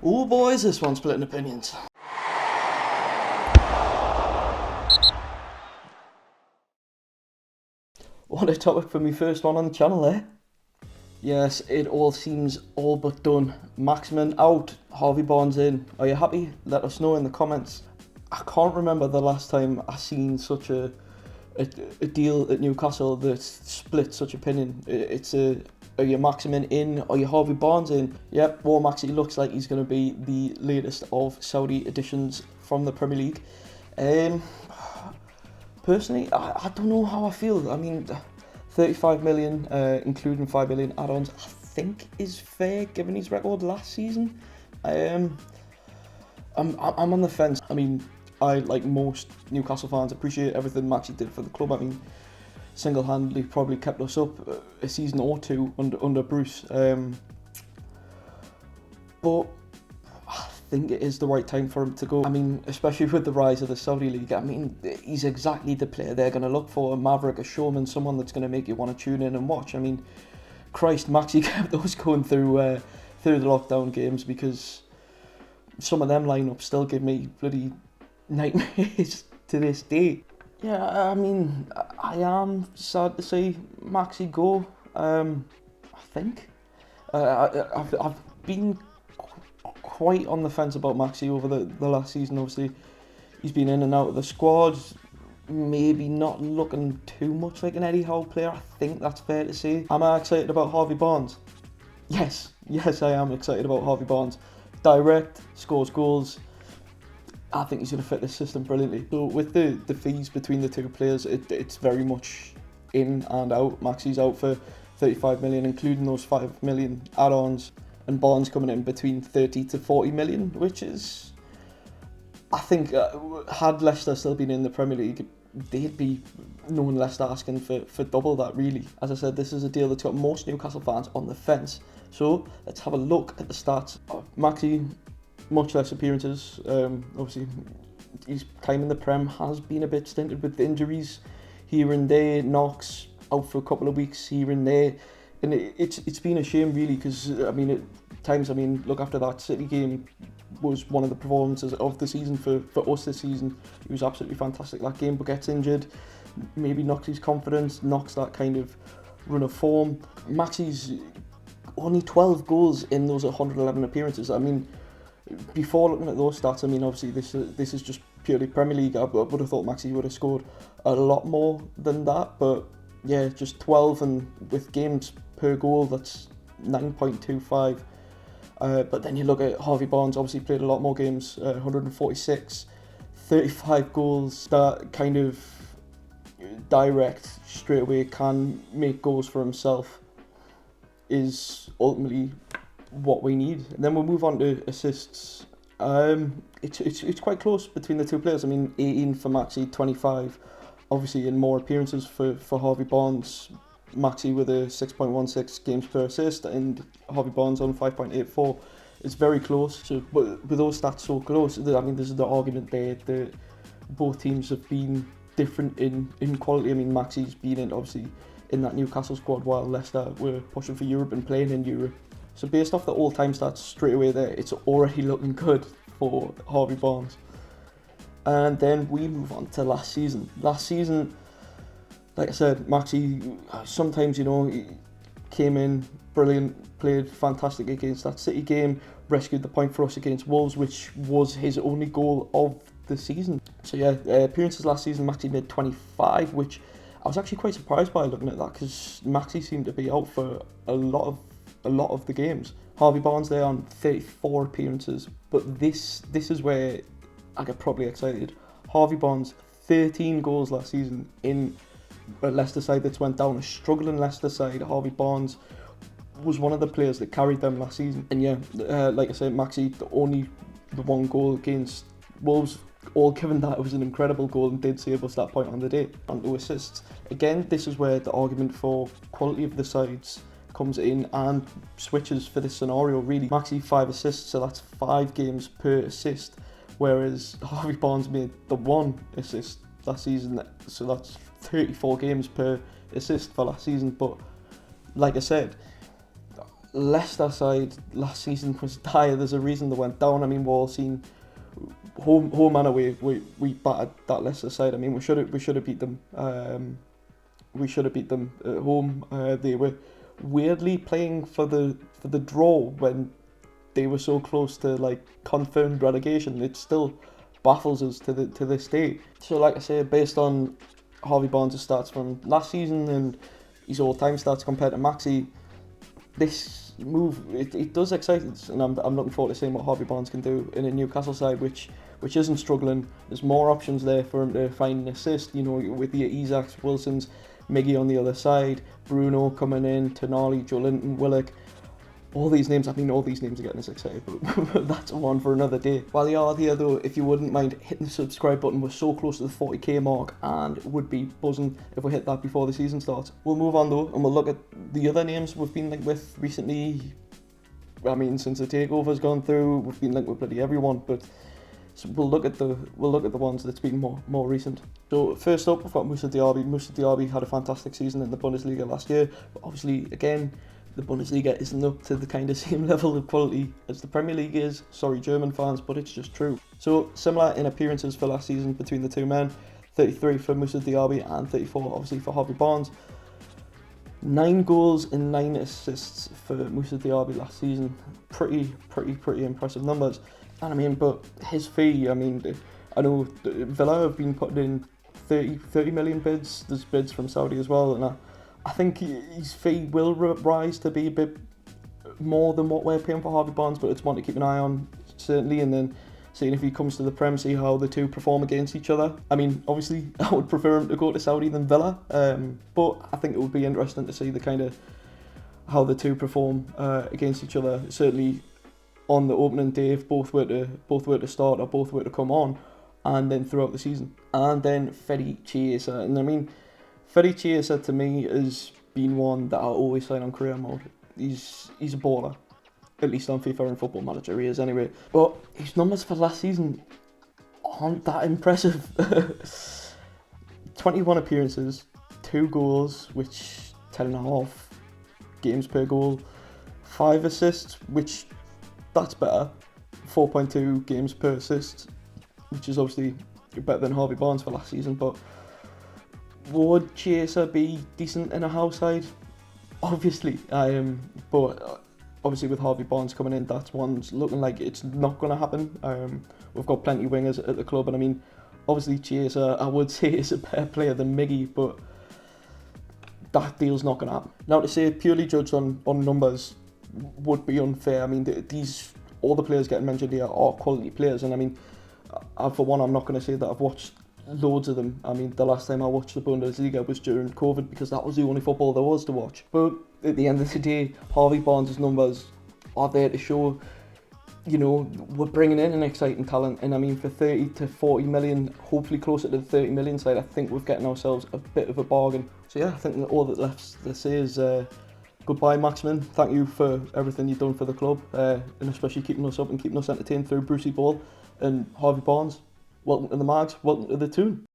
Oh boys, this one's splitting opinions. What a topic for me first one on the channel, eh? Yes, it all seems all but done. Maximin out, Harvey Barnes in. Are you happy? Let us know in the comments. I can't remember the last time I seen such a deal at Newcastle that split such opinion. Are you Maximin in? Are you Harvey Barnes in? Yep, Maxi looks like he's going to be the latest of Saudi additions from the Premier League. Personally, I don't know how I feel. I mean, 35 million, including 5 million add-ons, I think is fair given his record last season. I'm on the fence. I mean, I, like most Newcastle fans, appreciate everything Maxi did for the club. I mean, single-handedly probably kept us up a season or two under Bruce. But I think it is the right time for him to go. I mean, especially with the rise of the Saudi League. I mean, he's exactly the player they're going to look for. A maverick, a showman, someone that's going to make you want to tune in and watch. I mean, Christ, Maxi kept those going through the lockdown games, because some of them lineups still give me bloody nightmares to this day. Yeah, I mean, I am sad to see Maxi go. I think I've been quite on the fence about Maxi over the last season. Obviously, he's been in and out of the squad, maybe not looking too much like an Eddie Howe player. I think that's fair to say. Am I excited about Harvey Barnes? Yes, I am excited about Harvey Barnes. Direct, scores goals. I think he's going to fit this system brilliantly. So with the fees between the two players, it's very much in and out. Maxi's out for 35 million, including those 5 million add-ons, and Barnes coming in between 30 to 40 million, which is, I think, had Leicester still been in the Premier League, they'd be knowing Leicester asking for double that, really. As I said, this is a deal that's got most Newcastle fans on the fence. So let's have a look at the stats. Maxi, much less appearances. Obviously, his time in the Prem has been a bit stinted with injuries here and there. Knox out for a couple of weeks here and there, and it's been a shame, really, because I mean, at times, I mean, look, after that City game was one of the performances of the season for us this season. He was absolutely fantastic that game, but gets injured, maybe knocks his confidence, knocks that kind of run of form. Maxi's only 12 goals in those 111 appearances. I mean, before looking at those stats, I mean, obviously this is just purely Premier League. I would have thought Maxi would have scored a lot more than that, but yeah, just 12, and with games per goal, that's 9.25. But then you look at Harvey Barnes, obviously played a lot more games, 146, 35 goals. That kind of direct, straight away, can make goals for himself is ultimately what we need. And then we'll move on to assists. It's quite close between the two players. I mean, 18 for Maxi, 25 obviously in more appearances for Harvey Barnes. Maxi with a 6.16 games per assist, and Harvey Barnes on 5.84. It's very close. So with those stats so close, I mean, there's the argument there that both teams have been different in quality. I mean, Maxi's been in, obviously, in that Newcastle squad while Leicester were pushing for Europe and playing in Europe. So based off the all-time stats straight away there, it's already looking good for Harvey Barnes. And then we move on to last season. Last season, like I said, Maxi, sometimes, you know, he came in brilliant, played fantastic against that City game, rescued the point for us against Wolves, which was his only goal of the season. So yeah, appearances last season, Maxi made 25, which I was actually quite surprised by looking at that, because Maxi seemed to be out for a lot of the games. Harvey Barnes there on 34 appearances, but this is where I get probably excited. Harvey Barnes, 13 goals last season in a Leicester side that's went down, a struggling Leicester side. Harvey Barnes was one of the players that carried them last season. And yeah, like I said, Maxi, the one goal against Wolves, all given that it was an incredible goal and did save us that point on the day. On to assists. Again, this is where the argument for quality of the sides comes in and switches for this scenario, really. Maxi 5 assists, so that's 5 games per assist, whereas Harvey Barnes made the 1 assist last season, so that's 34 games per assist for last season. But like I said, Leicester side last season was dire. There's a reason they went down. I mean, we've all seen home and away. We battered that Leicester side. I mean, we should have beat them. We should have beat them at home. They were weirdly playing for the draw when they were so close to like confirmed relegation. It still baffles us to this day. So like I say, based on Harvey Barnes' stats from last season and his all-time stats compared to Maxi, this move it does excite us, and I'm looking forward to seeing what Harvey Barnes can do in a Newcastle side which isn't struggling. There's more options there for him to find an assist. You know, with the Isaacs, Wilsons, Miggy on the other side, Bruno coming in, Tonali, Joelinton, Willock. All these names are getting us excited, but that's one for another day. While you are there though, if you wouldn't mind hitting the subscribe button, we're so close to the 40k mark and would be buzzing if we hit that before the season starts. We'll move on though, and we'll look at the other names we've been linked with recently. I mean, since the takeover's gone through, we've been linked with bloody everyone, but so we'll look at the ones that's been more recent. So first up, we've got Moussa Diaby. Moussa Diaby had a fantastic season in the Bundesliga last year, but obviously again, the Bundesliga isn't up to the kind of same level of quality as the Premier League is. Sorry, German fans, but it's just true. So similar in appearances for last season between the two men, 33 for Moussa Diaby and 34 obviously for Harvey Barnes. 9 goals and 9 assists for Moussa Diaby last season. Pretty impressive numbers. And I mean, but his fee, I mean, I know Villa have been putting in 30 million bids. There's bids from Saudi as well, and I think his fee will rise to be a bit more than what we're paying for Harvey Barnes, but it's one to keep an eye on, certainly, and then seeing if he comes to the Prem, see how the two perform against each other. I mean, obviously, I would prefer him to go to Saudi than Villa, but I think it would be interesting to see the kind of how the two perform against each other, certainly on the opening day if both were to start or both were to come on, and then throughout the season. And then Fede Chiesa, and I mean, Fede Chiesa to me has been one that I always sign on career mode. He's a baller, at least on FIFA and Football Manager he is anyway. But his numbers for last season aren't that impressive. 21 appearances, 2 goals, which 10.5 games per goal, 5 assists, which that's better, 4.2 games per assist, which is obviously better than Harvey Barnes for last season. But would Chiesa be decent in a house side? Obviously, but obviously with Harvey Barnes coming in, that's one's looking like it's not going to happen. We've got plenty of wingers at the club, and I mean, obviously Chiesa, I would say, is a better player than Miggy, but that deal's not going to happen. Now, to say purely judged on numbers would be unfair. I mean, all the players getting mentioned here are quality players, and I mean, for one, I'm not going to say that I've watched loads of them. I mean, the last time I watched the Bundesliga was during COVID because that was the only football there was to watch. But at the end of the day, Harvey Barnes' numbers are there to show, you know, we're bringing in an exciting talent. And I mean, for 30 to 40 million, hopefully closer to the 30 million side, I think we're getting ourselves a bit of a bargain. So yeah, I think that all that left to say is goodbye, Maximin. Thank you for everything you've done for the club, and especially keeping us up and keeping us entertained through Brucey Ball. And Harvey Barnes, welcome to the Mags, welcome to the Toon.